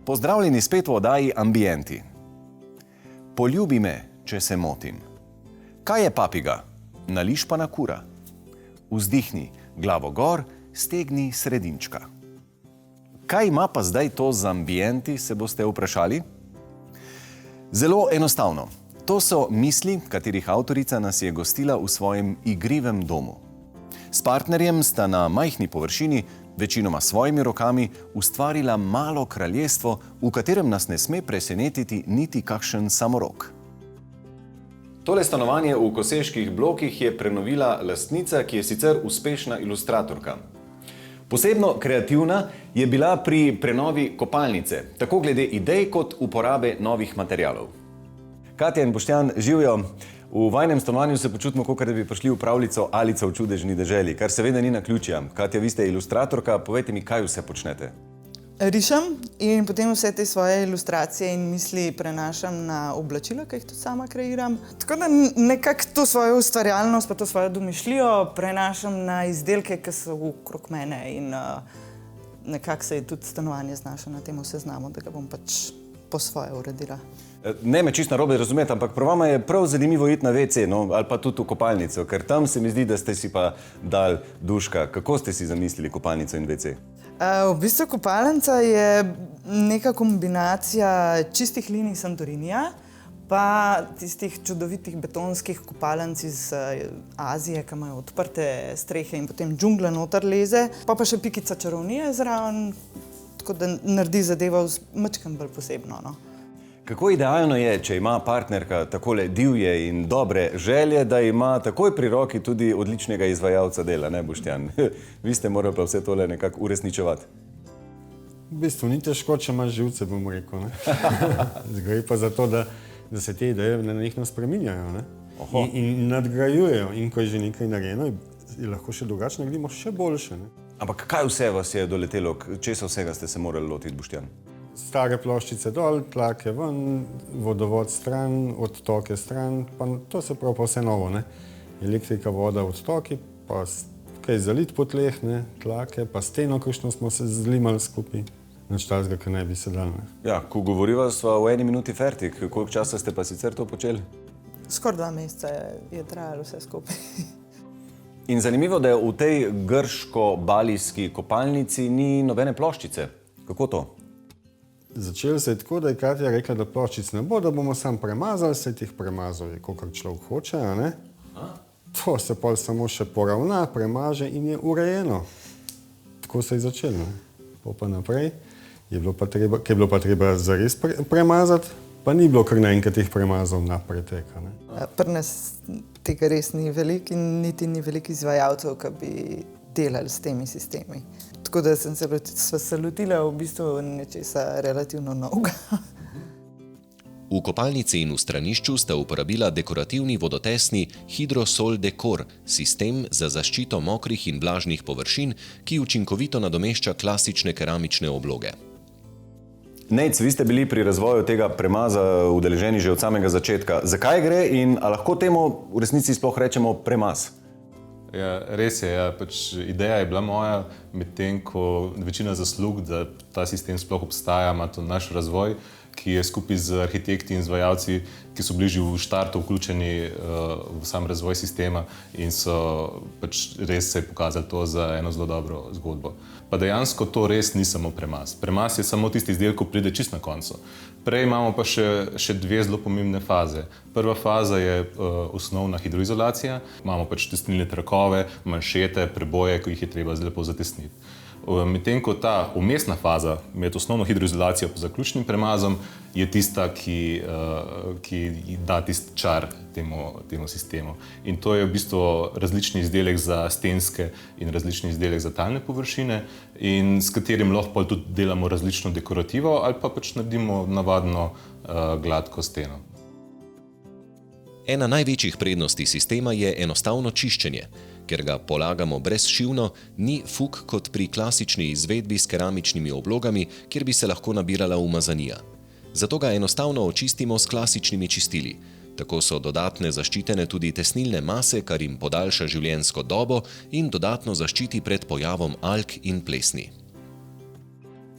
Pozdravljeni spet v oddaji Ambienti. Poljubi me, če se motim. Kaj je papiga? Nališ pa na kura. Vzdihni, glavo gor, stegni sredinčka. Kaj ima pa zdaj to z ambienti, se boste vprašali? Zelo enostavno. To so misli, katerih avtorica nas je gostila v svojem igrivem domu. S partnerjem sta na majhni površini, večinoma svojimi rokami, ustvarila malo kraljestvo, v katerem nas ne sme presenetiti niti kakšen samorok. Tole stanovanje v Koseških blokih je prenovila lastnica, ki je sicer uspešna ilustratorka. Posebno kreativna je bila pri prenovi kopalnice, tako glede idej kot uporabe novih materialov. Katja in Boštjan, živijo. V vajnem stanovanju se počutimo, kot da bi prišli v pravljico Alica v čudežni deželi, kar seveda ni naključja. Katja, vi ste ilustratorka, povejte mi, kaj vse počnete? Rišem in potem vse te svoje ilustracije in misli prenašam na oblačila, ki jih tudi sama kreiram. Tako da nekako to svojo ustvarjalnost pa to svojo domišljijo prenašam na izdelke, ki so okrog mene in nekako se je tudi stanovanje znašlo na tem seznamu, da ga bom pač po svoje uredila. Ne me čisto narobe razumeti, ampak prav vama je prav zanimivo iti na WC, ali pa tudi v kopalnico, ker tam se mi zdi, da ste si pa dal duška. Kako ste si zamislili kopalnico in WC? V bistvu kopalnica je neka kombinacija čistih linij Santorinija, pa tistih čudovitih betonskih kopalnic iz Azije, ki imajo odprte strehe in potem džungla noter leze, pa še pikica čarovnije zraven, tako da naredi zadevo majčkeno bolj posebno, no. Kako idealno je, če ima partnerka takole divje in dobre želje, da ima takoj pri roki tudi odličnega izvajalca dela, ne, Boštjan? Vi ste morali pa vse tole nekako uresničevati. V bistvu ni težko, če imaš živce, bom rekel, ne. Gre pa za to, da se te ideje nenehno spreminjajo, ne. In nadgrajujejo. In ko je že nekaj narejeno, lahko še drugače naredimo še boljše, ne. Ampak kaj vse vas je doletelo? Česa vsega ste se morali lotiti, Boštjan? Stare ploščice dol, tlake ven, vodovod stran, odtoke stran, pa to se pravi pa vse novo, ne. Elektrika, voda, odtoki, pa kaj zalit po tleh, ne, tlake, pa steno, kakšno smo se zlimali skupaj. Nič takega, kar ne bi se dal, ne. Ja, ko govoriva, sva v 1 minuti fertik. Koliko časa ste pa sicer to počeli? Skoraj 2 meseca je trajalo vse skupaj. In zanimivo, da v tej grško-balijski kopalnici ni nobene ploščice. Kako to? Začelo se je tako, da je Katja rekla, da ploščic ne bo, da bomo sam premazali, se teh premazov je, kolikor človek hoče, a ne? To se pol samo še poravna, premaže in je urejeno. Tako se je začelo, ne? Pa naprej, ki je bilo pa treba zares premazati, pa ni bilo kar naenkrat teh premazov na preteka, ne? Pri nas tega res ni veliko in niti ni veliko izvajalcev, ki bi delali s temi sistemi. Tako da sva se lotila v bistvu nečesa relativno novega. V kopalnici in v stranišču sta uporabila dekorativni vodotesni Hydrosol Decor, sistem za zaščito mokrih in vlažnih površin, ki učinkovito nadomešča klasične keramične obloge. Nejc, vi ste bili pri razvoju tega premaza udeleženi že od samega začetka. Zakaj gre in a lahko temu v resnici sploh rečemo premaz? Ja, res je, ja, pač ideja je bila moja, medtem ko večina zaslug, da ta sistem sploh obstaja, ima to naš razvoj, ki je skupaj z arhitekti in izvajalci, ki so bili že v štartu vključeni v sam razvoj sistema in so pač res se je pokazali to za eno zelo dobro zgodbo. Pa dejansko to res ni samo premaz. Premaz je samo tisti izdelek, ko pride čisto na koncu. Prej imamo pa še 2 zelo pomembne faze. Prva faza je osnovna hidroizolacija. Imamo pač tesnilne trakove, manšete, preboje, ki jih je treba lepo zatesniti. Medtem ko ta vmesna faza med osnovno hidroizolacijo in zaključnim premazom je tista, ki da tisti čar temu sistemu. In to je v bistvu različni izdelek za stenske in različni izdelek za talne površine, in s katerim lahko tudi delamo različno dekorativo ali pa pač naredimo navadno gladko steno. Ena največjih prednosti sistema je enostavno čiščenje. Ker ga polagamo brezšivno, ni fug kot pri klasični izvedbi s keramičnimi oblogami, kjer bi se lahko nabirala umazanija. Zato ga enostavno očistimo s klasičnimi čistili. Tako so dodatne zaščitene tudi tesnilne mase, kar jim podaljša življenjsko dobo in dodatno zaščiti pred pojavom alg in plesni.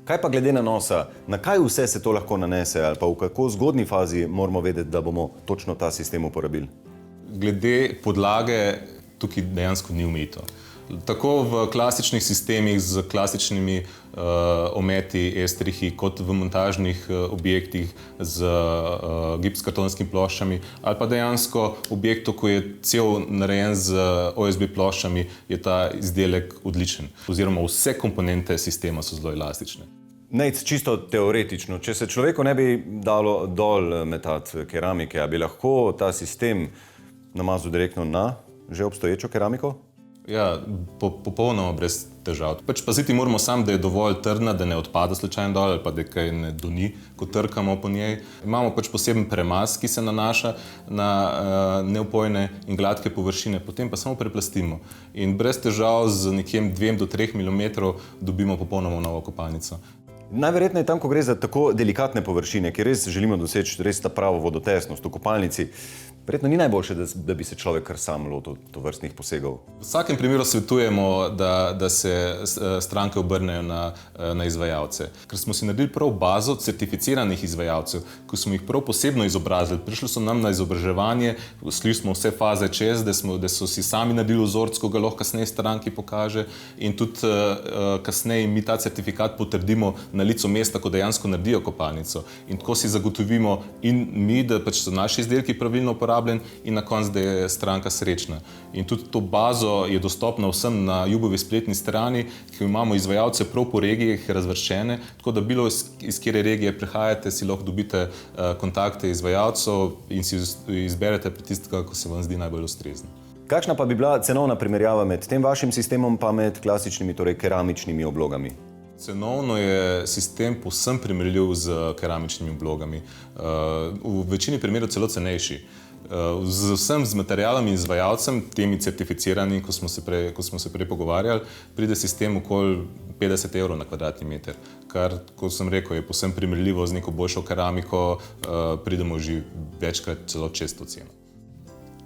Kaj pa glede nanosa, na kaj vse se to lahko nanese ali pa v kako zgodni fazi moramo vedeti, da bomo točno ta sistem uporabili? Glede podlage tukaj dejansko ni omejitev. Tako v klasičnih sistemih z klasičnimi ometi, estrihi, kot v montažnih objektih z gipskartonskimi ploščami ali pa dejansko objektu, ko je cel narejen z OSB ploščami, je ta izdelek odličen. Oziroma vse komponente sistema so zelo elastične. Nejc, čisto teoretično, če se človeku ne bi dalo dol metati keramike, a bi lahko ta sistem namazal direktno na že obstoječo keramiko? Ja, popolnoma brez težav. Paziti moramo samo, da je dovolj trdna, da ne odpada slučajno dol ali pa da kaj ne doni, ko trkamo po njej. Imamo poseben premaz, ki se nanaša na neopojne in gladke površine, potem pa samo preplastimo. In brez težav z nekjem 2 do 3 mm dobimo popolnoma novo kopalnico. Najverjetneje tam, ko gre za tako delikatne površine, ki res želimo doseči res ta pravo vodotesnost v kopalnici, verjetno ni najboljše, da bi se človek kar sam lotil tovrstnih posegov. V vsakem primeru svetujemo, da se stranke obrnejo na izvajalce. Ker smo si naredili prav bazo certificiranih izvajalcev, ko smo jih prav posebno izobrazili. Prišli so nam na izobraževanje, šli smo vse faze čez, da so si sami naredili vzorec, ko ga lahko kasneje stranki pokaže in tudi kasneje mi ta certifikat potrdimo na licu mesta, ko dejansko naredijo kopalnico. In tako si zagotovimo in mi, da so naši izdelki pravilno uporabljeni in na koncu, da je stranka srečna. In tudi to bazo je dostopna vsem na Jubovi spletni strani, ki imamo izvajalce prav po regijah razvrščene, tako da bilo iz kjere regije prihajate, si lahko dobite kontakte izvajalcev in si izberete tistega, ko se vam zdi najbolj ustrezno. Kakšna pa bi bila cenovna primerjava med tem vašim sistemom pa med klasičnimi, torej keramičnimi oblogami? Cenovno je sistem povsem primerljiv z keramičnimi oblogami. V večini primerov celo cenejši. Z vsem z materialom in izvajalcem, temi certificirani, ko smo se prej pogovarjali, pride sistem okoli 50 € na kvadratni meter, kar, kot sem rekel, je povsem primerljivo z neko boljšo keramiko, pridemo že večkrat celo čez to ceno.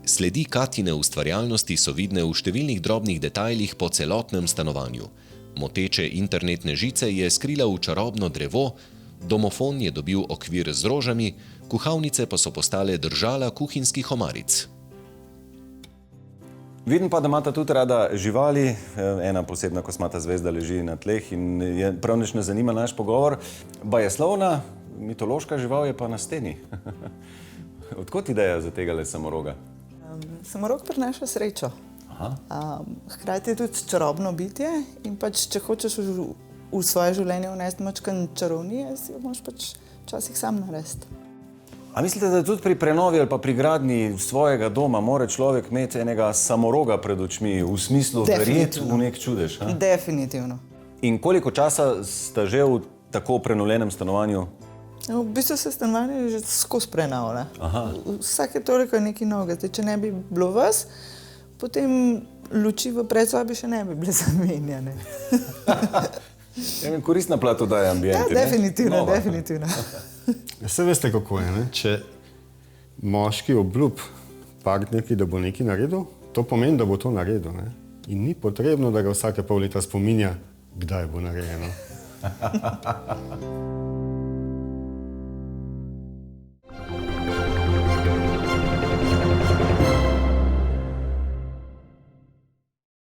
Sledi Katine ustvarjalnosti so vidne v številnih drobnih detajlih po celotnem stanovanju. Moteče internetne žice je skrila v čarobno drevo, domofon je dobil okvir z rožami, kuhalnice pa so postale držala kuhinjskih omaric. Vidim pa, da imata tudi rada živali, ena posebna kosmata zvezda leži na tleh in je prav nič ne zanima naš pogovor. Bajeslovna, mitološka žival je pa na steni. Odkot ideja za tega samoroga? Samorog prinaša srečo. Hkrati je tudi čarobno bitje in če hočeš v svoje življenje vnesti majčkeno čarovnije, si jo moraš včasih sam narediti. A mislite, da tudi pri prenovi ali pa pri gradnji svojega doma mora človek imeti enega samoroga pred očmi, v smislu verjeti v nek čudež? Definitivno. In koliko časa sta že v tako prenovljenem stanovanju? V bistvu se stanovanje že skozi prenavlja. Vsake toliko je nekaj novega. Če ne bi bilo vas, potem luči v predsobi še ne bi bile zamenjane. Koristna plat daje ambienti. Ja, definitivno, definitivno. Vse veste, kako je, ne? Če moški obljub partnerki, da bo nekaj naredil, to pomeni, da bo to naredil. Ne? In ni potrebno, da ga vsake pol leta spominja, kdaj bo narejeno.